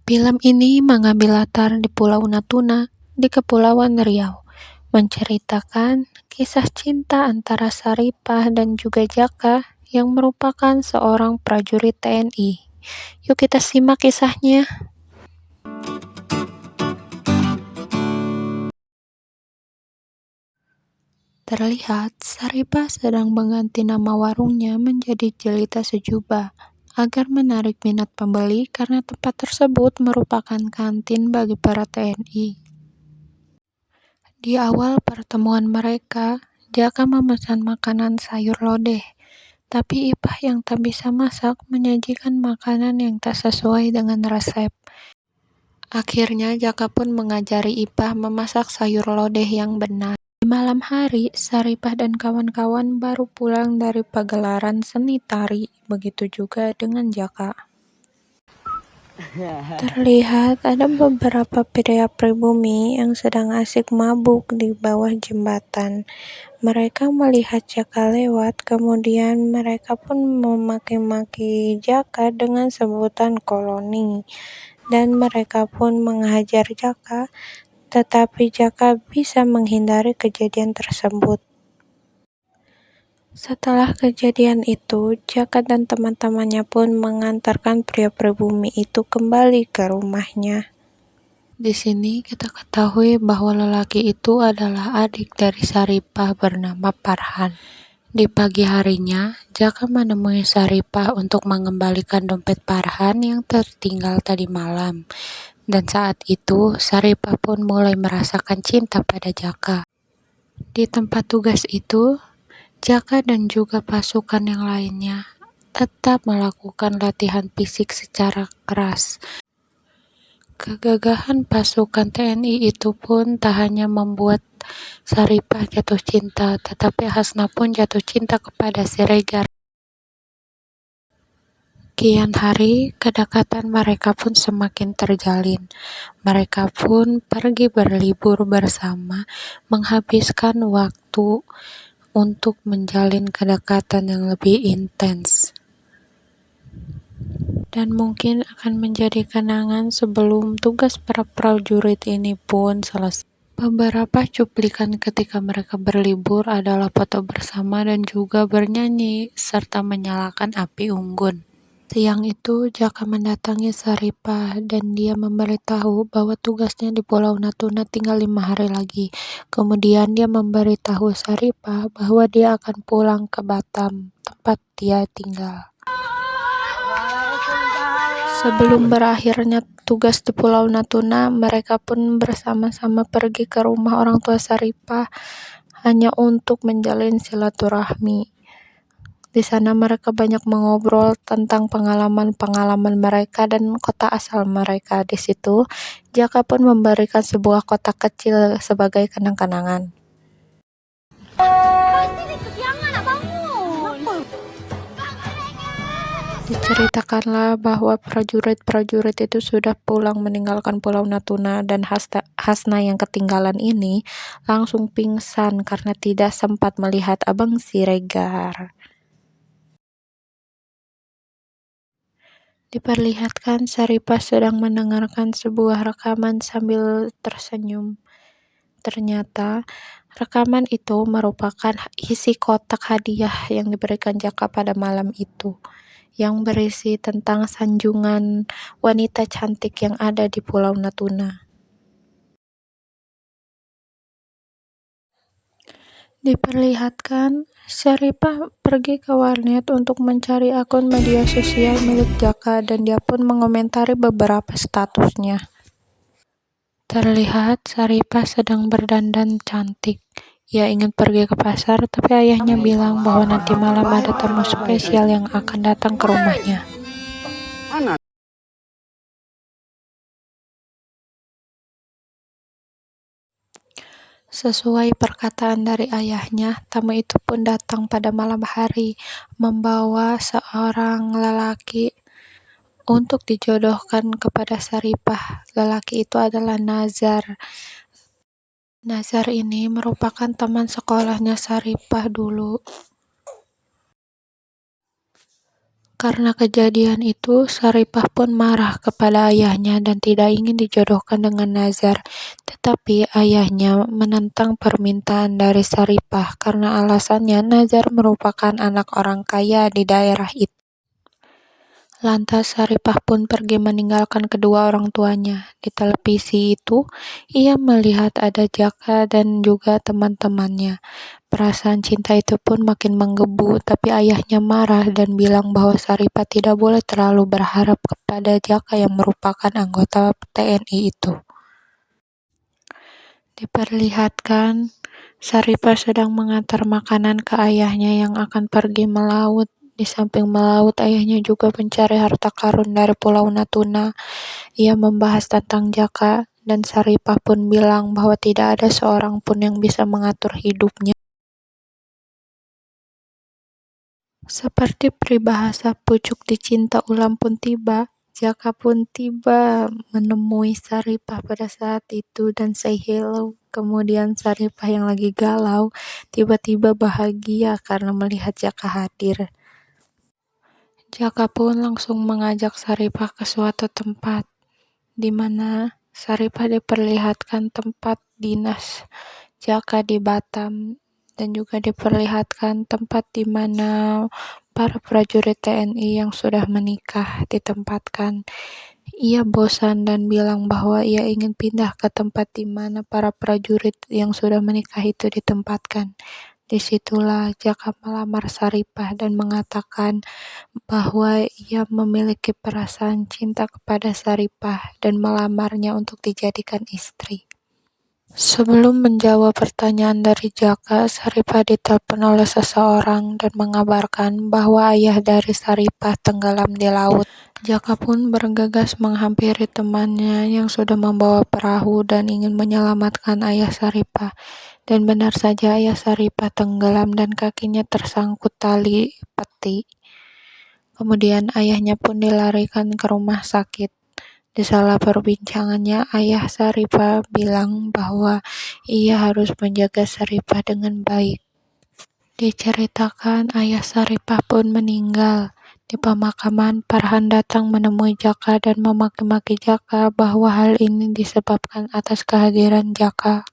Film ini mengambil latar di Pulau Natuna di Kepulauan Riau, menceritakan kisah cinta antara Saripah dan juga Jaka yang merupakan seorang prajurit TNI. Yuk kita simak kisahnya. Terlihat Saripah sedang mengganti nama warungnya menjadi Jelita Sejuba agar menarik minat pembeli karena tempat tersebut merupakan kantin bagi para TNI. Di awal pertemuan mereka, Jaka memesan makanan sayur lodeh, tapi Ipah yang tak bisa masak menyajikan makanan yang tak sesuai dengan resep. Akhirnya Jaka pun mengajari Ipah memasak sayur lodeh yang benar. Di malam hari, Saripah dan kawan-kawan baru pulang dari pagelaran seni tari, begitu juga dengan Jaka. Terlihat ada beberapa pria pribumi yang sedang asik mabuk di bawah jembatan. Mereka melihat Jaka lewat, kemudian mereka pun memaki-maki Jaka dengan sebutan koloni. Dan mereka pun menghajar Jaka, tetapi Jaka bisa menghindari kejadian tersebut. Setelah kejadian itu, Jaka dan teman-temannya pun mengantarkan pria pribumi itu kembali ke rumahnya. Di sini kita ketahui bahwa lelaki itu adalah adik dari Saripah bernama Farhan. Di pagi harinya, Jaka menemui Saripah untuk mengembalikan dompet Farhan yang tertinggal tadi malam. Dan saat itu, Saripah pun mulai merasakan cinta pada Jaka. Di tempat tugas itu, Jaka dan juga pasukan yang lainnya tetap melakukan latihan fisik secara keras. Kegagahan pasukan TNI itu pun tak hanya membuat Saripah jatuh cinta, tetapi Hasna pun jatuh cinta kepada Siregar. Kian hari, kedekatan mereka pun semakin terjalin. Mereka pun pergi berlibur bersama, menghabiskan waktu untuk menjalin kedekatan yang lebih intens. Dan mungkin akan menjadi kenangan sebelum tugas para prajurit ini pun selesai. Beberapa cuplikan ketika mereka berlibur adalah foto bersama dan juga bernyanyi serta menyalakan api unggun. Siang itu, Jaka mendatangi Saripah dan dia memberitahu bahwa tugasnya di Pulau Natuna tinggal 5 hari lagi. Kemudian dia memberitahu Saripah bahwa dia akan pulang ke Batam, tempat dia tinggal. Sebelum berakhirnya tugas di Pulau Natuna, mereka pun bersama-sama pergi ke rumah orang tua Saripah hanya untuk menjalin silaturahmi. Di sana mereka banyak mengobrol tentang pengalaman-pengalaman mereka dan kota asal mereka. Di situ, Jaka pun memberikan sebuah kotak kecil sebagai kenang-kenangan. Diceritakanlah bahwa prajurit-prajurit itu sudah pulang meninggalkan Pulau Natuna dan Hasna yang ketinggalan ini langsung pingsan karena tidak sempat melihat Abang Siregar. Diperlihatkan Saripah sedang mendengarkan sebuah rekaman sambil tersenyum. Ternyata rekaman itu merupakan isi kotak hadiah yang diberikan Jaka pada malam itu, yang berisi tentang sanjungan wanita cantik yang ada di Pulau Natuna. Diperlihatkan Saripah pergi ke warnet untuk mencari akun media sosial milik Jaka dan dia pun mengomentari beberapa statusnya. Terlihat Saripah sedang berdandan cantik. Ia ingin pergi ke pasar, tapi ayahnya bilang bahwa nanti malam ada tamu spesial yang akan datang ke rumahnya. Sesuai perkataan dari ayahnya, tamu itu pun datang pada malam hari, membawa seorang lelaki untuk dijodohkan kepada Saripah. Lelaki itu adalah Nazar. Nazar ini merupakan teman sekolahnya Saripah dulu. Karena kejadian itu, Saripah pun marah kepada ayahnya dan tidak ingin dijodohkan dengan Nazar. Tetapi ayahnya menentang permintaan dari Saripah karena alasannya Nazar merupakan anak orang kaya di daerah itu. Lantas Saripah pun pergi meninggalkan kedua orang tuanya. Di televisi itu, ia melihat ada Jaka dan juga teman-temannya. Perasaan cinta itu pun makin menggebu, tapi ayahnya marah dan bilang bahwa Saripah tidak boleh terlalu berharap kepada Jaka yang merupakan anggota TNI itu. Diperlihatkan Saripah sedang mengantar makanan ke ayahnya yang akan pergi melaut. Di samping melaut, ayahnya juga mencari harta karun dari Pulau Natuna. Ia membahas tentang Jaka, dan Saripah pun bilang bahwa tidak ada seorang pun yang bisa mengatur hidupnya. Seperti peribahasa pucuk dicinta ulam pun tiba, Jaka pun tiba menemui Saripah pada saat itu dan say hello. Kemudian Saripah yang lagi galau, tiba-tiba bahagia karena melihat Jaka hadir. Jaka pun langsung mengajak Saripah ke suatu tempat, di mana Saripah diperlihatkan tempat dinas Jaka di Batam, dan juga diperlihatkan tempat di mana para prajurit TNI yang sudah menikah ditempatkan. Ia bosan dan bilang bahwa ia ingin pindah ke tempat di mana para prajurit yang sudah menikah itu ditempatkan. Disitulah Jaka melamar Saripah dan mengatakan bahwa ia memiliki perasaan cinta kepada Saripah dan melamarnya untuk dijadikan istri. Sebelum menjawab pertanyaan dari Jaka, Saripah ditelepon oleh seseorang dan mengabarkan bahwa ayah dari Saripah tenggelam di laut. Jaka pun bergegas menghampiri temannya yang sudah membawa perahu dan ingin menyelamatkan ayah Saripah. Dan benar saja ayah Saripah tenggelam dan kakinya tersangkut tali peti. Kemudian ayahnya pun dilarikan ke rumah sakit. Di salah perbincangannya, ayah Saripah bilang bahwa ia harus menjaga Saripah dengan baik. Diceritakan ayah Saripah pun meninggal. Di pemakaman, Farhan datang menemui Jaka dan memaki-maki Jaka bahwa hal ini disebabkan atas kehadiran Jaka.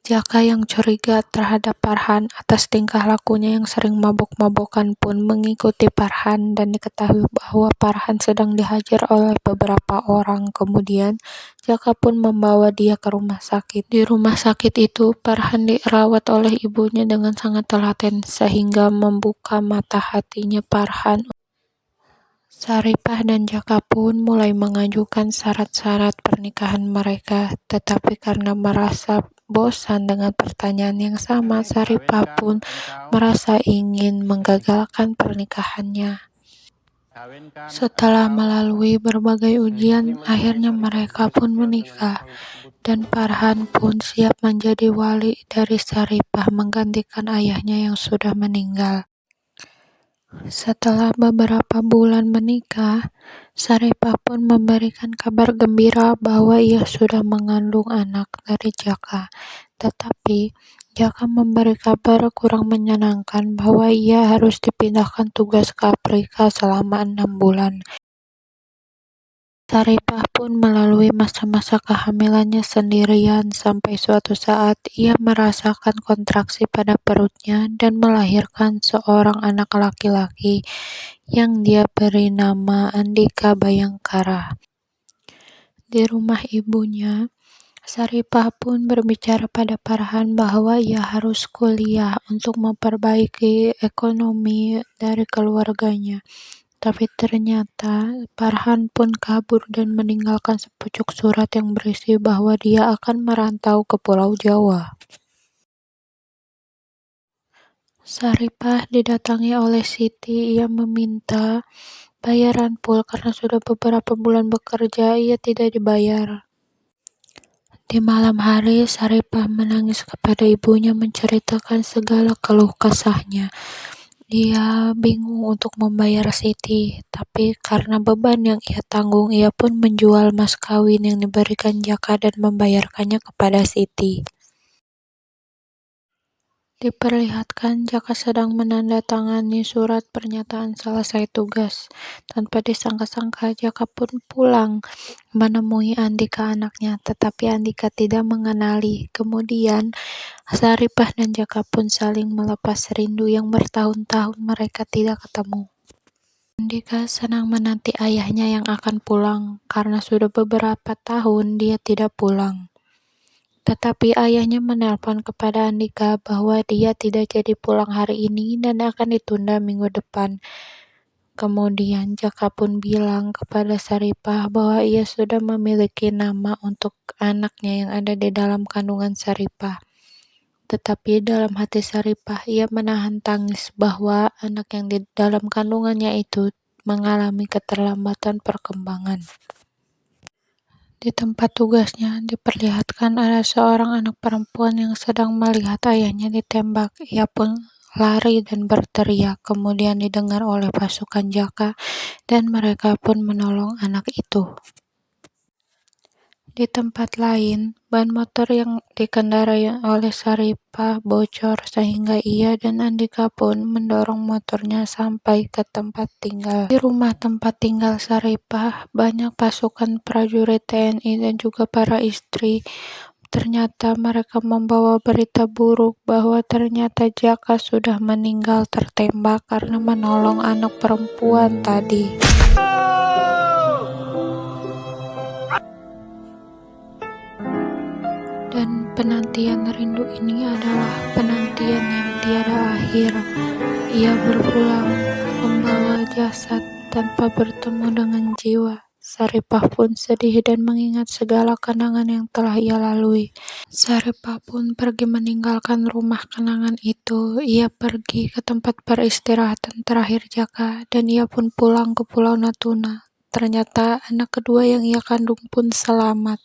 Jaka yang curiga terhadap Farhan atas tingkah lakunya yang sering mabok-mabokan pun mengikuti Farhan dan diketahui bahwa Farhan sedang dihajar oleh beberapa orang. Kemudian Jaka pun membawa dia ke rumah sakit. Di rumah sakit itu Farhan dirawat oleh ibunya dengan sangat telaten sehingga membuka mata hatinya Farhan. Saripah dan Jaka pun mulai mengajukan syarat-syarat pernikahan mereka, tetapi karena merasa bosan dengan pertanyaan yang sama, Saripah pun merasa ingin menggagalkan pernikahannya. Setelah melalui berbagai ujian, akhirnya mereka pun menikah, dan Farhan pun siap menjadi wali dari Saripah menggantikan ayahnya yang sudah meninggal. Setelah beberapa bulan menikah, Saripah pun memberikan kabar gembira bahwa ia sudah mengandung anak dari Jaka. Tetapi Jaka memberi kabar kurang menyenangkan bahwa ia harus dipindahkan tugas ke Afrika selama 6 bulan. Saripah pun melalui masa-masa kehamilannya sendirian sampai suatu saat ia merasakan kontraksi pada perutnya dan melahirkan seorang anak laki-laki yang dia beri nama Andika Bayangkara. Di rumah ibunya, Saripah pun berbicara pada Farhan bahwa ia harus kuliah untuk memperbaiki ekonomi dari keluarganya. Tapi ternyata Farhan pun kabur dan meninggalkan sepucuk surat yang berisi bahwa dia akan merantau ke Pulau Jawa. Saripah didatangi oleh Siti. Ia meminta bayaran full karena sudah beberapa bulan bekerja ia tidak dibayar. Di malam hari, Saripah menangis kepada ibunya menceritakan segala keluh kesahnya. Dia bingung untuk membayar Siti, tapi karena beban yang ia tanggung, ia pun menjual mas kawin yang diberikan Jaka dan membayarkannya kepada Siti. Diperlihatkan Jaka sedang menandatangani surat pernyataan selesai tugas. Tanpa disangka-sangka, Jaka pun pulang menemui Andika anaknya, tetapi Andika tidak mengenali. Kemudian, Saripah dan Jaka pun saling melepas rindu yang bertahun-tahun mereka tidak ketemu. Andika senang menanti ayahnya yang akan pulang, karena sudah beberapa tahun dia tidak pulang. Tetapi ayahnya menelpon kepada Andika bahwa dia tidak jadi pulang hari ini dan akan ditunda minggu depan. Kemudian Jaka pun bilang kepada Saripah bahwa ia sudah memiliki nama untuk anaknya yang ada di dalam kandungan Saripah. Tetapi dalam hati Saripah ia menahan tangis bahwa anak yang di dalam kandungannya itu mengalami keterlambatan perkembangan. Di tempat tugasnya, diperlihatkan ada seorang anak perempuan yang sedang melihat ayahnya ditembak. Ia pun lari dan berteriak, kemudian didengar oleh pasukan Jaka, dan mereka pun menolong anak itu. Di tempat lain, ban motor yang dikendarai oleh Saripah bocor sehingga ia dan Andika pun mendorong motornya sampai ke tempat tinggal. Di rumah tempat tinggal Saripah, banyak pasukan prajurit TNI dan juga para istri. Ternyata mereka membawa berita buruk bahwa ternyata Jaka sudah meninggal tertembak karena menolong anak perempuan tadi. Dan penantian rindu ini adalah penantian yang tiada akhir. Ia berpulang, membawa jasad tanpa bertemu dengan jiwa. Saripah pun sedih dan mengingat segala kenangan yang telah ia lalui. Saripah pun pergi meninggalkan rumah kenangan itu. Ia pergi ke tempat peristirahatan terakhir Jaka, dan ia pun pulang ke Pulau Natuna. Ternyata anak kedua yang ia kandung pun selamat.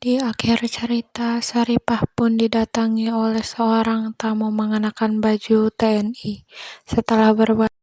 Di akhir cerita, Saripah pun didatangi oleh seorang tamu mengenakan baju TNI. Setelah berbahasa